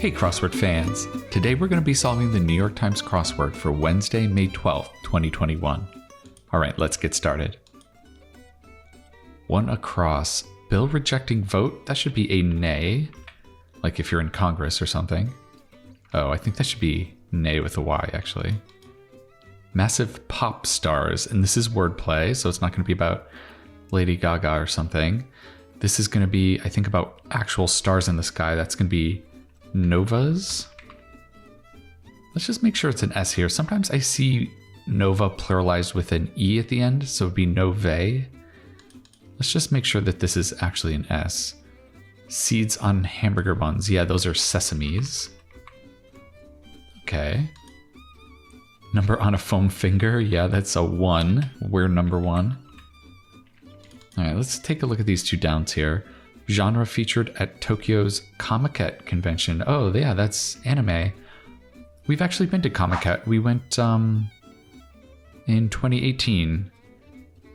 Hey Crossword fans! Today we're going to be solving the New York Times crossword for Wednesday, May 12th, 2021. Alright, let's get started. One across. Bill rejecting vote? That should be a nay. Like if you're in Congress or something. Oh, I think that should be nay with a Y actually. Massive pop stars, and this is wordplay, so it's not going to be about Lady Gaga or something. This is going to be, I think, about actual stars in the sky. That's going to be novas. Let's just make sure it's an S here. Sometimes I see nova pluralized with an E at the end, so it'd be novae. Let's just make sure that this is actually an S. Seeds on hamburger buns. Yeah, those are sesames. Okay. Number on a foam finger. Yeah, that's a 1. We're number 1. All right, let's take a look at these two downs here. Genre featured at Tokyo's Comiket convention. Oh, yeah, that's anime. We've actually been to Comiket. We went in 2018,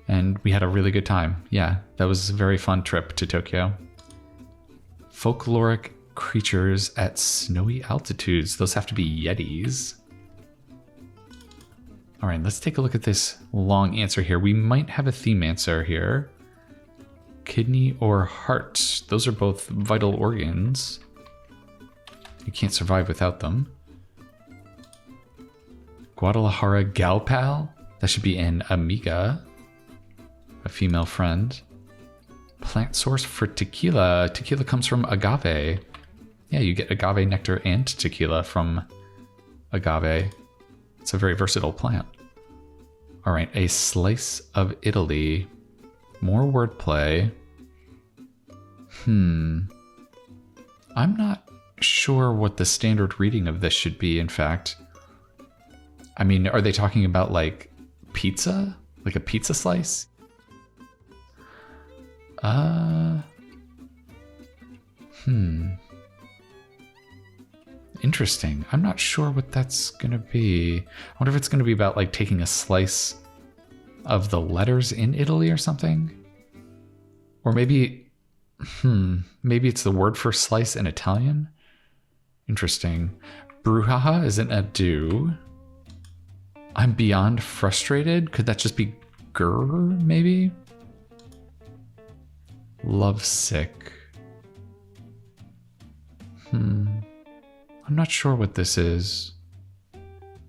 and we had a really good time. Yeah, that was a very fun trip to Tokyo. Folkloric creatures at snowy altitudes. Those have to be yetis. All right, let's take a look at this long answer here. We might have a theme answer here. Kidney or heart. Those are both vital organs. You can't survive without them. Guadalajara gal pal. That should be an amiga, a female friend. Plant source for tequila. Tequila comes from agave. Yeah, you get agave nectar and tequila from agave. It's a very versatile plant. All right, a slice of Italy. More wordplay. I'm not sure what the standard reading of this should be, in fact. I mean, are they talking about like pizza? Like a pizza slice? Interesting. I'm not sure what that's gonna be. I wonder if it's gonna be about like taking a slice of the letters in Italy or something? Or maybe, maybe it's the word for slice in Italian? Interesting. Brouhaha isn't a do. I'm beyond frustrated. Could that just be grr, maybe? Lovesick. I'm not sure what this is.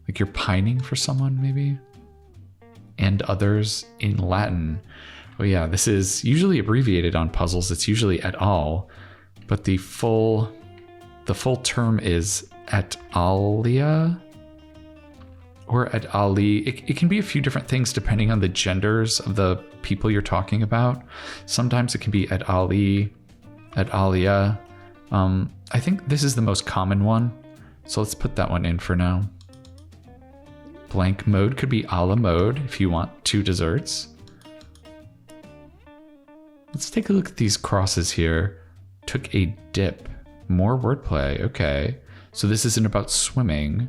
Like you're pining for someone, maybe? And others in Latin. Oh yeah, this is usually abbreviated on puzzles. It's usually et al, but the full term is et alia or et ali. It can be a few different things depending on the genders of the people you're talking about. Sometimes it can be et ali, et alia. I think this is the most common one, so let's put that one in for now. Blank mode could be a la mode if you want 2 desserts. Let's take a look at these crosses here. Took a dip. More wordplay. Okay. So this isn't about swimming.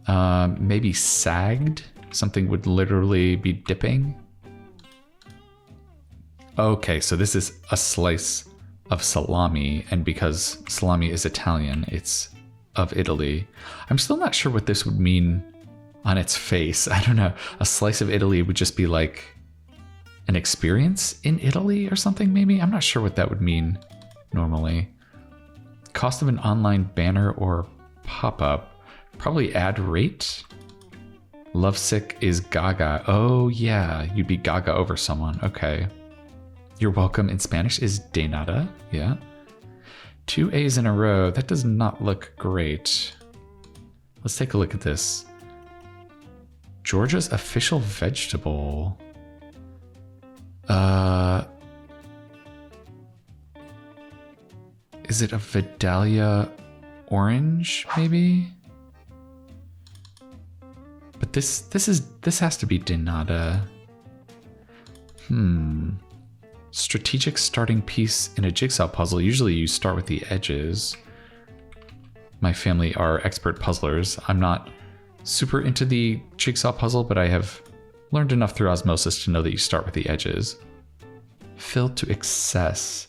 Maybe sagged. Something would literally be dipping. Okay, so this is a slice of salami. And because salami is Italian, it's of Italy. I'm still not sure what this would mean on its face. I don't know. A slice of Italy would just be like an experience in Italy or something, maybe? I'm not sure what that would mean normally. Cost of an online banner or pop-up. Probably ad rate. Lovesick is gaga. Oh yeah, you'd be gaga over someone. Okay. You're welcome in Spanish is de nada. Yeah. 2 A's in a row. That does not look great. Let's take a look at this. Georgia's official vegetable. Is it a Vidalia orange, maybe? But this has to be de nada. Strategic starting piece in a jigsaw puzzle. Usually you start with the edges. My family are expert puzzlers. I'm not super into the jigsaw puzzle, but I have learned enough through osmosis to know that you start with the edges. Filled to excess.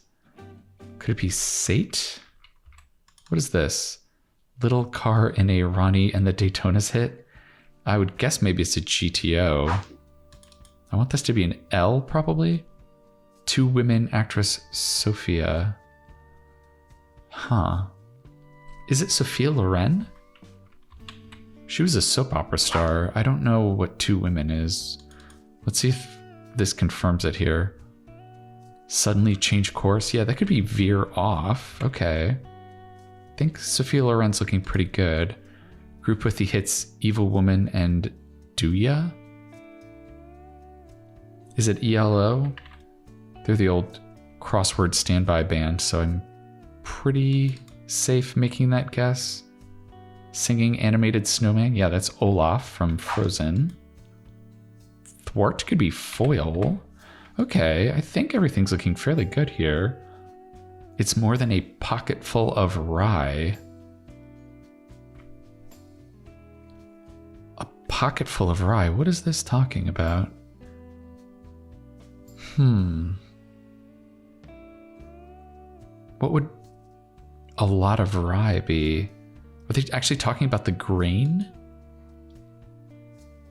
Could it be sate? What is this? Little car in a Ronnie and the Daytonas hit? I would guess maybe it's a GTO. I want this to be an L, probably. Two women actress Sophia. Huh. Is it Sophia Loren? She was a soap opera star. I don't know what Two Women is. Let's see if this confirms it here. Suddenly change course. Yeah, that could be veer off. Okay. I think Sophia Loren's looking pretty good. Group with the hits Evil Woman and Duya? Is it ELO? They're the old Crossword standby band, so I'm pretty safe making that guess. Singing animated snowman? Yeah, that's Olaf from Frozen. Thwart could be foil. Okay, I think everything's looking fairly good here. It's more than a pocketful of rye. A pocketful of rye? What is this talking about? What would a lot of rye be? Are they actually talking about the grain?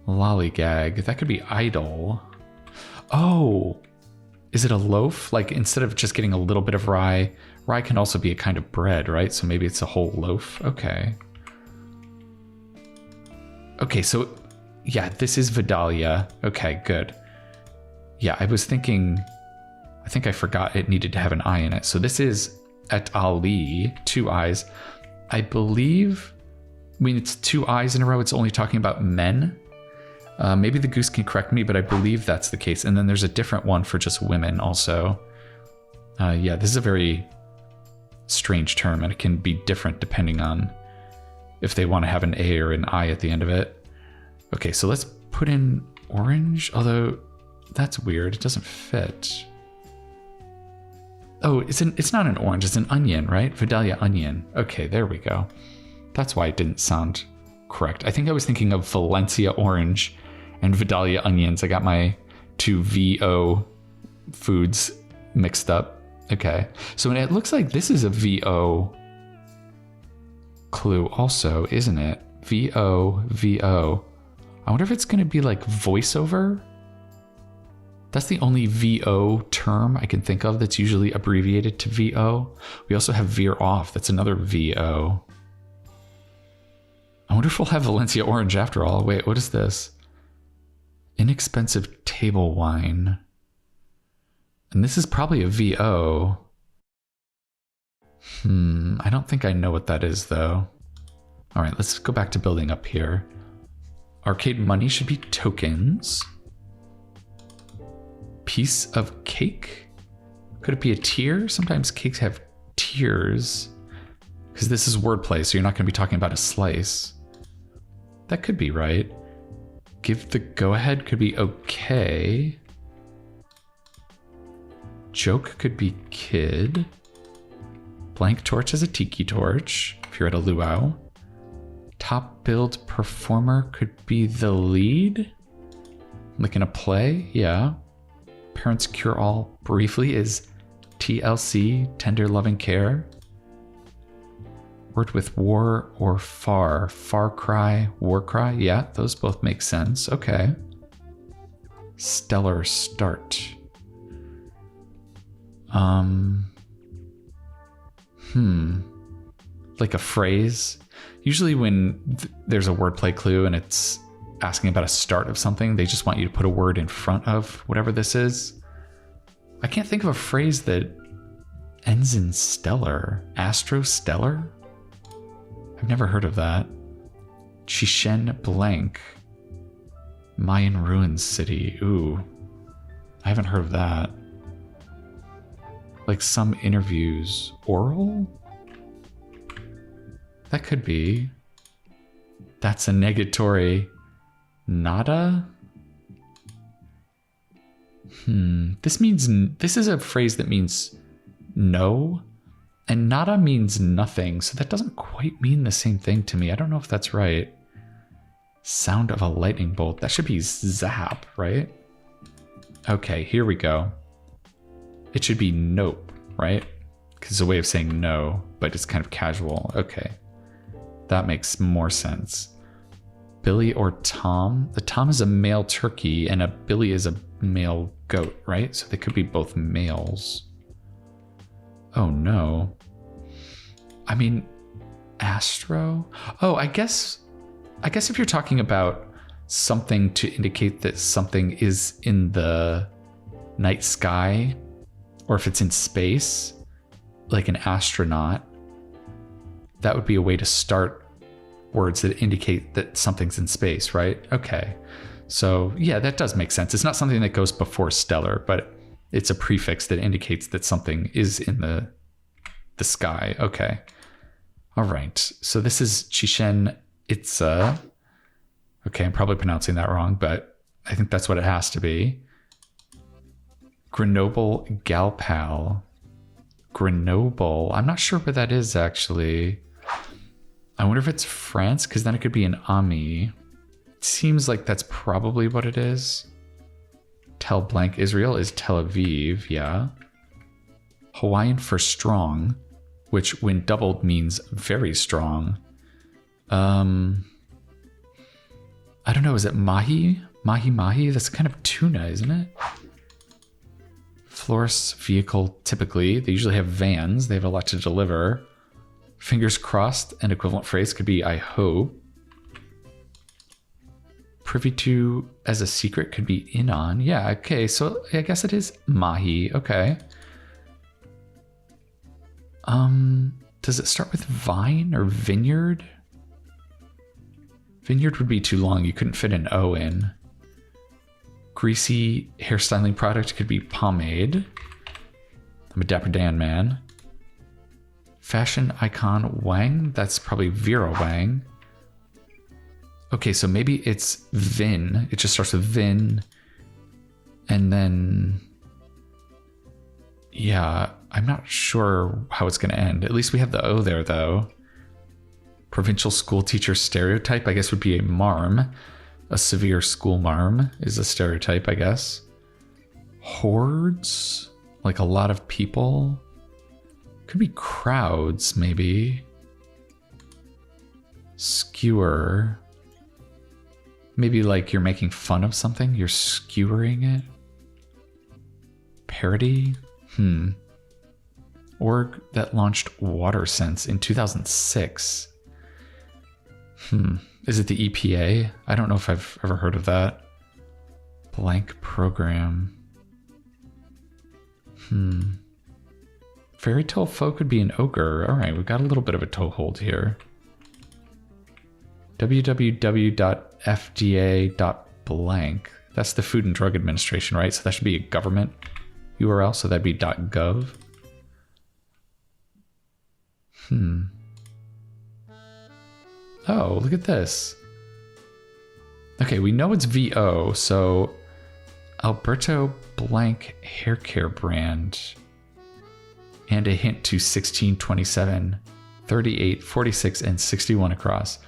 Lollygag. That could be idle. Oh, is it a loaf? Like instead of just getting a little bit of rye, rye can also be a kind of bread, right? So maybe it's a whole loaf. Okay. Okay, so yeah, this is Vidalia. Okay, good. Yeah, I was thinking, I think I forgot it needed to have an I in it. So this is et ali, two I's. I believe, I mean, it's two I's in a row. It's only talking about men. Maybe the goose can correct me, but I believe that's the case. And then there's a different one for just women also. Yeah, this is a very strange term, and it can be different depending on if they want to have an A or an I at the end of it. Okay, so let's put in orange, although that's weird. It doesn't fit. Oh, it's not an orange, it's an onion, right? Vidalia onion. Okay, there we go. That's why it didn't sound correct. I think I was thinking of Valencia orange and Vidalia onions. I got my two VO foods mixed up. Okay, so it looks like this is a VO clue also, isn't it? VO. I wonder if it's going to be like voiceover. That's the only VO term I can think of that's usually abbreviated to VO. We also have veer off. That's another VO. I wonder if we'll have Valencia orange after all. Wait, what is this? Inexpensive table wine. And this is probably a VO. I don't think I know what that is though. All right, let's go back to building up here. Arcade money should be tokens. Piece of cake? Could it be a tier? Sometimes cakes have tiers. Because this is wordplay, so you're not going to be talking about a slice. That could be right. Give the go-ahead could be okay. Joke could be kid. Blank torch is a tiki torch, if you're at a luau. Top build performer could be the lead. Like in a play, yeah. Parents cure all briefly is TLC, tender loving care. Word with war or far. Far cry, war cry. Yeah, those both make sense. Okay. Stellar start. Like a phrase. Usually when there's a wordplay clue and it's asking about a start of something, they just want you to put a word in front of whatever this is. I can't think of a phrase that ends in stellar. Astrostellar? I've never heard of that. Chichen blank. Mayan ruins city. Ooh. I haven't heard of that. Like some interviews. Oral? That could be. That's a negatory. Nada? This is a phrase that means no, and nada means nothing, so that doesn't quite mean the same thing to me. I don't know if that's right. Sound of a lightning bolt. That should be zap, right? Okay, here we go. It should be nope, right? it's a way of saying no, but it's kind of casual. Okay. That makes more sense. Billy or Tom? The Tom is a male turkey and a Billy is a male goat, right? So they could be both males. Oh no. I mean, Astro? Oh, I guess if you're talking about something to indicate that something is in the night sky, or if it's in space, like an astronaut, that would be a way to start words that indicate that something's in space, right? Okay. So yeah, that does make sense. It's not something that goes before stellar, but it's a prefix that indicates that something is in the sky. Okay. All right. So this is Chichen Itza. Okay, I'm probably pronouncing that wrong, but I think that's what it has to be. Grenoble Galpal. Grenoble. I'm not sure where that is, actually. I wonder if it's France, because then it could be an Ami. It seems like that's probably what it is. Tel blank Israel is Tel Aviv, yeah. Hawaiian for strong, which when doubled means very strong. I don't know, is it mahi? Mahi? That's kind of tuna, isn't it? Florist's vehicle, typically. They usually have vans. They have a lot to deliver. Fingers crossed, an equivalent phrase could be I hope. Privy to as a secret could be in on. Yeah, okay, so I guess it is mahi. Okay. Does it start with vine or vineyard? Vineyard would be too long. You couldn't fit an O in. Greasy hairstyling product could be pomade. I'm a Dapper Dan man. Fashion icon Wang. That's probably Vera Wang. Okay, so maybe it's Vin. It just starts with Vin. And then... yeah, I'm not sure how it's going to end. At least we have the O there, though. Provincial school teacher stereotype, I guess, would be a marm. A severe school marm is a stereotype, I guess. Hordes, like a lot of people. Could be crowds, maybe. Skewer. Maybe like you're making fun of something, you're skewering it. Parody? Org that launched WaterSense in 2006. Is it the EPA? I don't know if I've ever heard of that. Blank program. Fairy tale folk would be an ogre. All right, we've got a little bit of a toehold here. www.fda.blank. That's the Food and Drug Administration, right? So that should be a government URL, so that'd be .gov. Oh, look at this. Okay, we know it's VO, so Alberto Blank hair care brand. And a hint to 16, 27, 38, 46, and 61 across.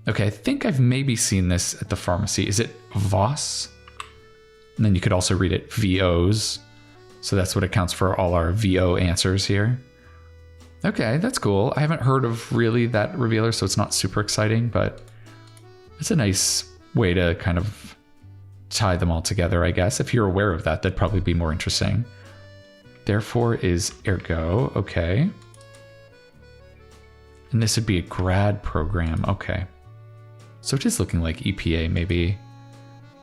Okay, I think I've maybe seen this at the pharmacy. Is it Voss? And then you could also read it VOs. So that's what accounts for all our VO answers here. Okay, that's cool. I haven't heard of really that revealer, so it's not super exciting, but it's a nice way to kind of tie them all together, I guess. If you're aware of that, that'd probably be more interesting. Therefore is ergo, okay. And this would be a grad program, okay. So it is looking like EPA, maybe.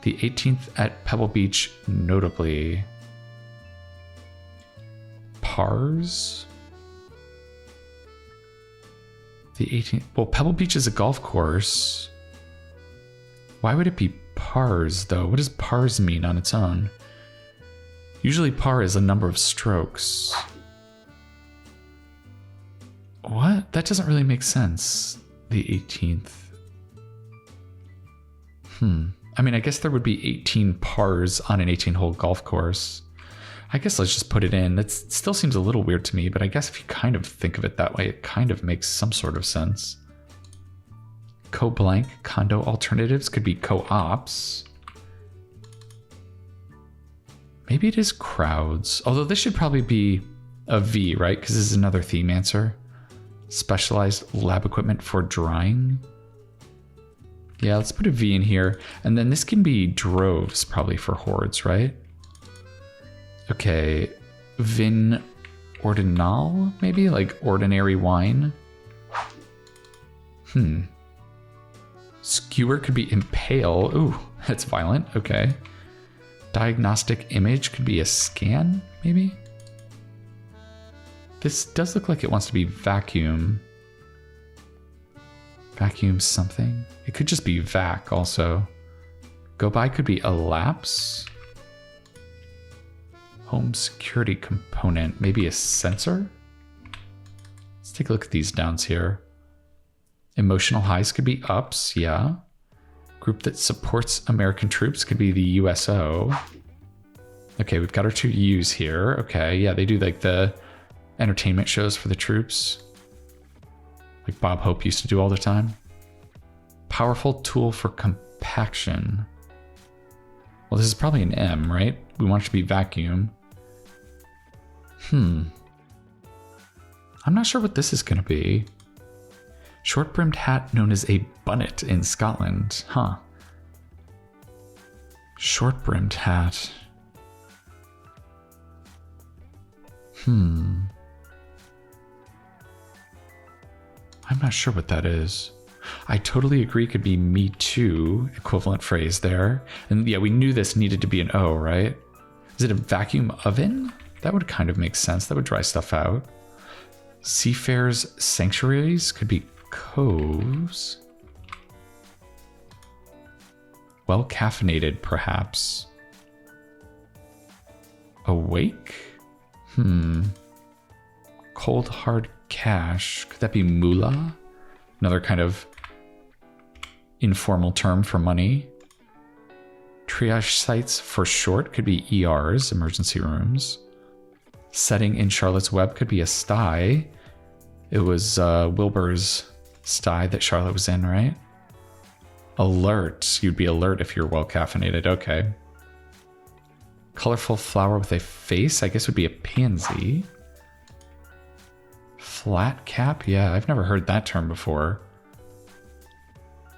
The 18th at Pebble Beach, notably. PARS? The 18th, well, Pebble Beach is a golf course. Why would it be PARS, though? What does PARS mean on its own? Usually par is a number of strokes. What? That doesn't really make sense. The 18th. I mean, I guess there would be 18 pars on an 18-hole golf course. I guess let's just put it in. That still seems a little weird to me, but I guess if you kind of think of it that way, it kind of makes some sort of sense. Co-blank condo alternatives could be co-ops. Maybe it is crowds. Although this should probably be A V, right? Because this is another theme answer. Specialized lab equipment for drying. Yeah, let's put a V in here. And then this can be droves, probably for hordes, right? Okay. Vin ordinal, maybe? Like ordinary wine? Skewer could be impale. Ooh, that's violent. Okay. Diagnostic image could be a scan, maybe? This does look like it wants to be vacuum. Vacuum something? It could just be vac also. Go by could be elapse. Home security component, maybe a sensor? Let's take a look at these downs here. Emotional highs could be ups, yeah. Group that supports American troops could be the USO. Okay, we've got our two U's here. Okay, yeah, they do like the entertainment shows for the troops. Like Bob Hope used to do all the time. Powerful tool for compaction. Well, this is probably an M, right? We want it to be vacuum. I'm not sure what this is going to be. Short-brimmed hat known as a bunnet in Scotland. Huh. Short-brimmed hat. I'm not sure what that is. I totally agree could be me too, equivalent phrase there. And yeah, we knew this needed to be an O, right? Is it a vacuum oven? That would kind of make sense. That would dry stuff out. Seafarers' sanctuaries could be coves. Well caffeinated, perhaps. Awake? Cold hard cash. Could that be moolah? Another kind of informal term for money. Triage sites for short could be ERs, emergency rooms. Setting in Charlotte's Web could be a sty. It was Wilbur's sty that Charlotte was in, right? Alert. You'd be alert if you're well caffeinated. Okay. Colorful flower with a face, I guess would be a pansy. Flat cap? Yeah, I've never heard that term before.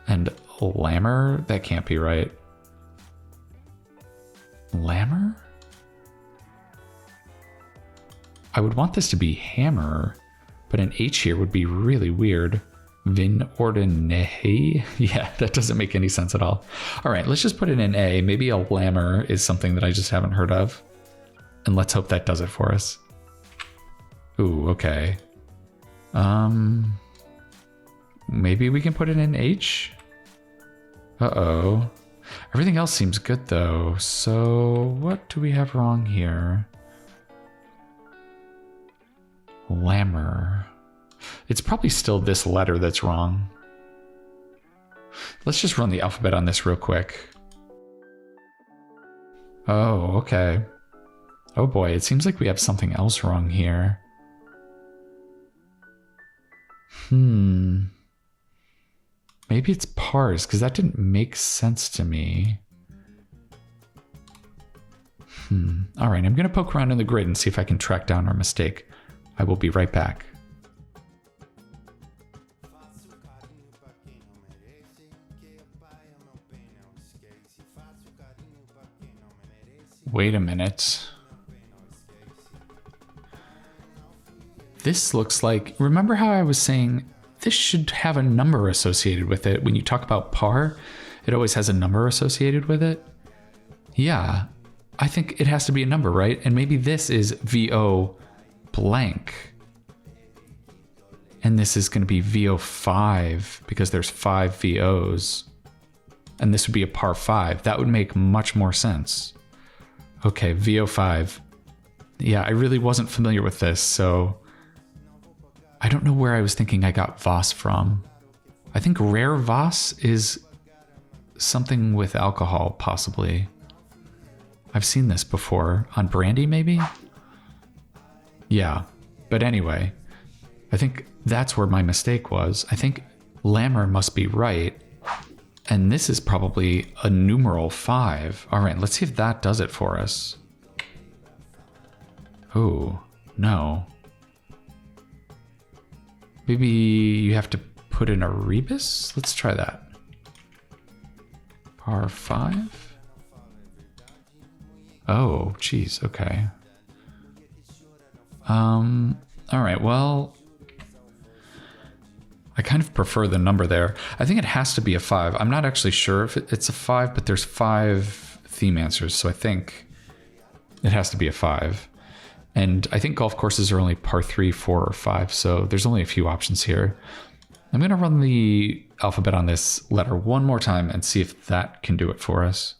And lammer? That can't be right. Lammer? I would want this to be hammer, but an H here would be really weird. Vin ordinae? Yeah, that doesn't make any sense at all. All right, let's just put it in A. Maybe a lammer is something that I just haven't heard of. And let's hope that does it for us. Ooh, okay. Maybe we can put it in H? Uh-oh. Everything else seems good though. So what do we have wrong here? Lammer. It's probably still this letter that's wrong. Let's just run the alphabet on this real quick. Oh, okay. Oh boy, it seems like we have something else wrong here. Maybe it's pars, because that didn't make sense to me. All right, I'm going to poke around in the grid and see if I can track down our mistake. I will be right back. Wait a minute. This looks like, remember how I was saying this should have a number associated with it? When you talk about par, it always has a number associated with it. Yeah, I think it has to be a number, right? And maybe this is VO blank. And this is going to be VO5 because there's 5 VOs. And this would be a par 5. That would make much more sense. Okay, VO5. Yeah, I really wasn't familiar with this, so I don't know where I was thinking I got Voss from. I think rare Voss is something with alcohol, possibly. I've seen this before. On brandy, maybe? Yeah, but anyway, I think that's where my mistake was. I think Lammer must be right. And this is probably a numeral 5. All right, let's see if that does it for us. Oh, no. Maybe you have to put in a rebus? Let's try that. Par 5? Oh, geez, okay. All right, well, I kind of prefer the number there. I think it has to be a 5. I'm not actually sure if it's a 5, but there's 5 theme answers, so I think it has to be a 5. And I think golf courses are only par 3, 4, or 5, so there's only a few options here. I'm going to run the alphabet on this letter one more time and see if that can do it for us.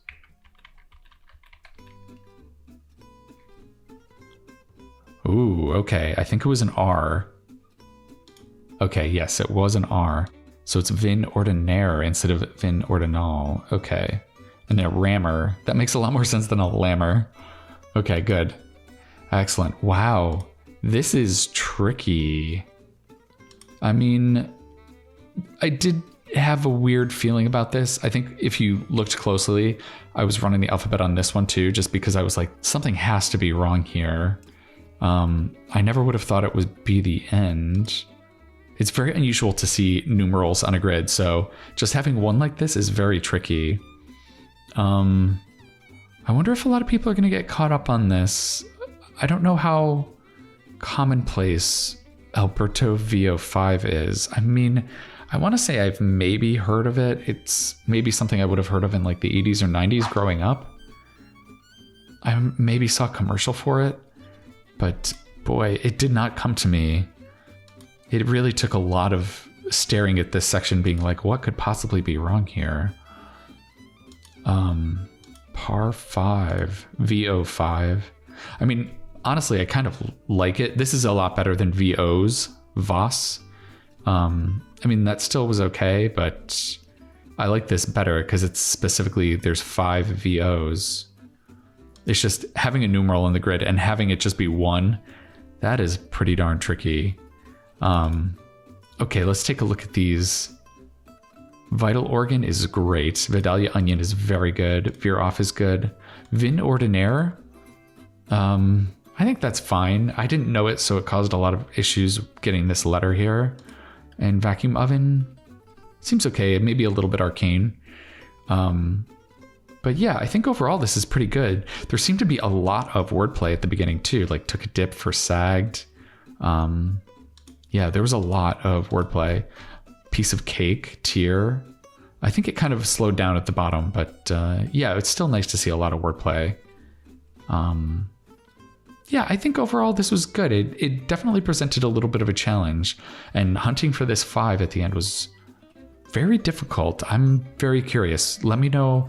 Ooh, okay. I think it was an R. Okay, yes, it was an R. So it's vin ordinaire instead of vin ordinal. Okay. And a rammer. That makes a lot more sense than a lammer. Okay, good. Excellent. Wow. This is tricky. I mean, I did have a weird feeling about this. I think if you looked closely, I was running the alphabet on this one too, just because I was like, something has to be wrong here. I never would have thought it would be the end. It's very unusual to see numerals on a grid, so just having one like this is very tricky. I wonder if a lot of people are going to get caught up on this. I don't know how commonplace Alberto VO5 is. I mean, I want to say I've maybe heard of it. It's maybe something I would have heard of in like the 80s or 90s growing up. I maybe saw a commercial for it, but boy, it did not come to me. It really took a lot of staring at this section being like, what could possibly be wrong here? Par 5, VO5. I mean, honestly, I kind of like it. This is a lot better than VO's, VOS. I mean, that still was okay, but I like this better because it's specifically, there's 5 VOs. It's just having a numeral in the grid and having it just be 1. That is pretty darn tricky. Okay, let's take a look at these. Vital organ is great. Vidalia onion is very good. Veer off is good. Vin ordinaire. I think that's fine. I didn't know it, so it caused a lot of issues getting this letter here. And vacuum oven seems okay. Maybe a little bit arcane. But yeah, I think overall this is pretty good. There seemed to be a lot of wordplay at the beginning too, like took a dip for sagged. Yeah, there was a lot of wordplay. Piece of cake, tear. I think it kind of slowed down at the bottom, but yeah, it's still nice to see a lot of wordplay. Yeah, I think overall this was good. It definitely presented a little bit of a challenge, and hunting for this 5 at the end was very difficult. I'm very curious. Let me know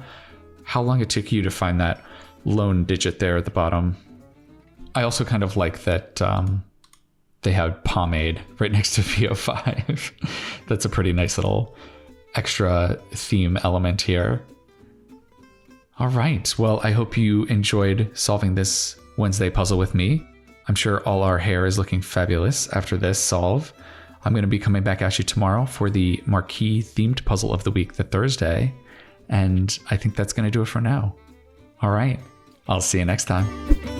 how long it took you to find that lone digit there at the bottom. I also kind of like that they had pomade right next to VO5. That's a pretty nice little extra theme element here. All right, well, I hope you enjoyed solving this Wednesday puzzle with me. I'm sure all our hair is looking fabulous after this solve. I'm going to be coming back at you tomorrow for the marquee themed puzzle of the week, the Thursday. And I think that's going to do it for now. All right, I'll see you next time.